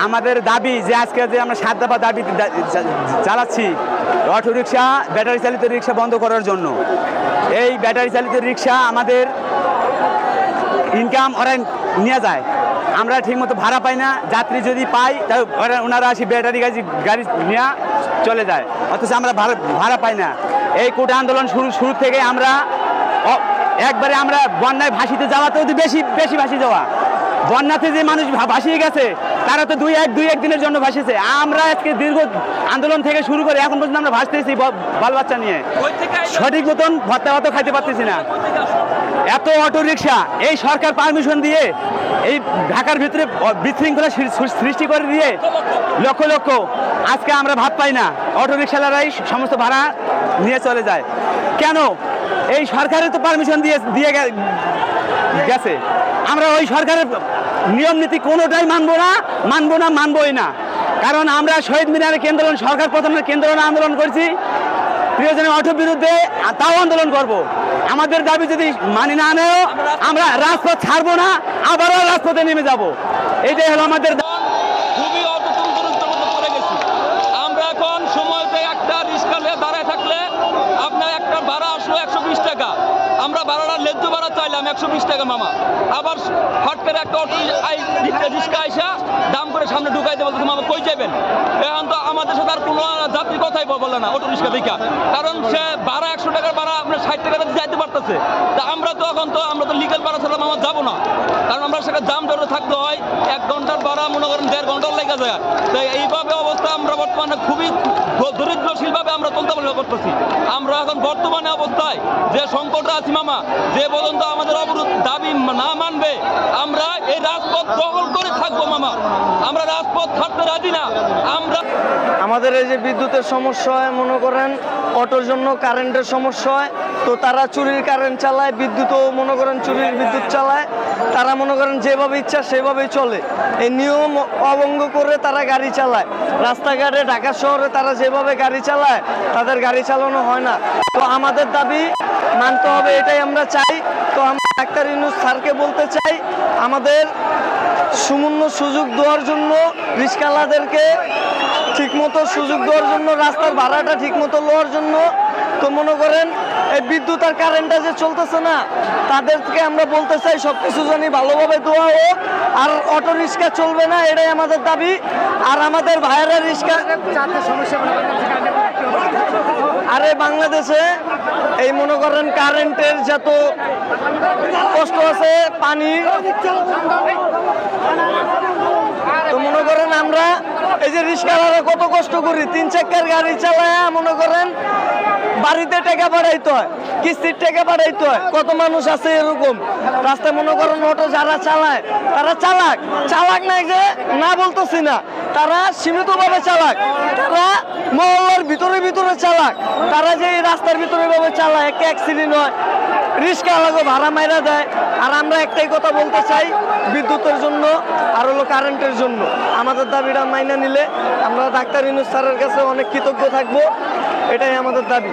আমাদের দাবি যে আজকে যে আমরা 7 দফা দাবি চালাচ্ছি, অটোরিকশা ব্যাটারি চালিত রিক্সা বন্ধ করার জন্য। এই ব্যাটারি চালিত রিক্সা আমাদের ইনকাম ওরা নিয়ে যায়, আমরা ঠিকমতো ভাড়া পাই না। যাত্রী যদি পাই তাই ওনারা আসি ব্যাটারি গাড়ি নিয়ে চলে যায়, অথচ আমরা ভাড়া পাই না। এই কোটা আন্দোলন শুরু থেকে আমরা একবারে আমরা বন্যায় ভাসিতে যাওয়াতেও বেশি ভাসি যাওয়া। বন্যাতে যে মানুষ ভাসিয়ে গেছে তারা তো দুই এক দিনের জন্য ভাসিয়েছে। আমরা আজকে দীর্ঘ আন্দোলন থেকে শুরু করে এখন পর্যন্ত আমরা ভাসতেছি বাল বাচ্চা নিয়ে, সঠিক মতন ভত্তা খাইতে পারতেছি না। এত অটো রিক্সা এই সরকার পারমিশন দিয়ে এই ঢাকার ভিতরে বিশৃঙ্খলা সৃষ্টি করে দিয়ে লক্ষ লক্ষ আজকে আমরা ভাত পাই না। অটো রিক্সাওয়ালারাই সমস্ত ভাড়া নিয়ে চলে যায়। কেন? এই সরকারের তো পারমিশন দিয়ে গেছে। আমরা ওই সরকারের নিয়ম নীতি কোনোটাই মানবই না। কারণ আমরা শহীদ মিনারের কেন্দ্র সরকার প্রথমে কেন্দ্র আন্দোলন করছি, প্রিয়জনের অটোর বিরুদ্ধে, তাও আন্দোলন করব। আমাদের দাবি যদি মানি না নেও আমরা রাজপথ ছাড়বো না, আবারও রাজপথে নেমে যাব। এটাই হলো আমাদের খুবই পড়ে গেছি আমরা। এখন সময়তে একটা রিক্সা দাঁড়ায় থাকলে আপনার একটা ভাড়া আসলো 120 টাকা, আমরা ভাড়াটা ন্যায্য ভাড়া চাইলাম 120 টাকা মামা। আবার হট করে একটা অটো রিক্সা আইসা দাম করে সামনে ঢুকাইতে বলতেছে মামা কই যাবেন। এখন তো আমাদের সাথে আর কোনো যাত্রী কথাই বলে না অটো রিক্সা দেখা, কারণ সে ভাড়া 100 টাকার ভাড়া আপনার 60 টাকা যাইতে পারতেছে। তা আমরা তো লিগাল ভাড়া ছাড়া মামা যাবো না, কারণ আমরা সেটা জাম ধরে থাকতে হয়। 1 ঘন্টার ভাড়া মনে করেন 1.5 ঘন্টার লেগে যায়। তাই এইভাবে অবস্থা আমরা বর্তমানে খুবই দরিদ্রশীলভাবে আমরা চলতে করতেছি। আমরা এখন বর্তমানে অবস্থায় যে সংকটে আছি মামা, যে পর্যন্ত আমাদের অবরোধ দাবি না মানবে আমরা এই রাজপথ দখল করে থাকবো মামা। আমরা রাজপথ ছাড়তে রাজি না। আমাদের এই যে বিদ্যুতের সমস্যা হয়, মনে করেন অটোর জন্য কারেন্টের সমস্যা হয়, তো তারা চুরির কারেন্ট চালায়, বিদ্যুৎও মনে করেন চুরির বিদ্যুৎ চালায়। তারা মনে করেন যেভাবে ইচ্ছা সেভাবেই চলে, এই নিয়ম অভঙ্গ করে তারা গাড়ি চালায়। রাস্তাঘাটে ঢাকা শহরে তারা যেভাবে গাড়ি চালায় তাদের গাড়ি চালানো হয় না। তো আমাদের দাবি মানতে হবে, এটাই আমরা চাই। তো আমরা ডাক্তার ইউনূস স্যারকে বলতে চাই আমাদের সুমূল্য সুযোগ দেওয়ার জন্য, রিক্সাওয়ালাদেরকে ঠিকমতো সুযোগ দেওয়ার জন্য, রাস্তার ভাড়াটা ঠিকমতো নেওয়ার জন্য। তো মনে করেন এই বিদ্যুৎ আর কারেন্টটা যে চলতেছে না, তাদেরকে আমরা বলতে চাই সব কিছু জানি ভালোভাবে দেওয়া হোক, আর অটো রিক্সা চলবে না, এটাই আমাদের দাবি। আর আমাদের ভাইয়েরা রিক্সা আরে বাংলাদেশে এই মনে করেন কারেন্টের যত কষ্ট আছে, পানি, তো মনে করেন আমরা এই যে রিক্সাওয়ালারা কত কষ্ট করি, 3 চাকার গাড়ি চালায় মনে করেন বাড়িতে টাকা পাঠাইতে হয়, কিস্তির টাকা পাঠাইতে হয়। কত মানুষ আছে এরকম রাস্তায় মনে করেন অটো যারা চালায় তারা চালাক নাই যে না বলতেছি না, তারা সীমিতভাবে চালাক, তারা মহল্লার ভিতরে চালাক। তারা যে এই রাস্তার ভিতরে ভাবে চালায়, একটা অ্যাক্সিডেন্ট হয়, রিক্সা আলাদা ভাড়া মাইরা দেয়। আর আমরা একটাই কথা বলতে চাই, বিদ্যুতের জন্য আর হলো কারেন্টের জন্য আমাদের দাবিটা মাইনা নিলে আমরা ডাক্তার ইউনূস স্যারের কাছে অনেক কৃতজ্ঞ থাকবো। এটাই আমাদের দাবি।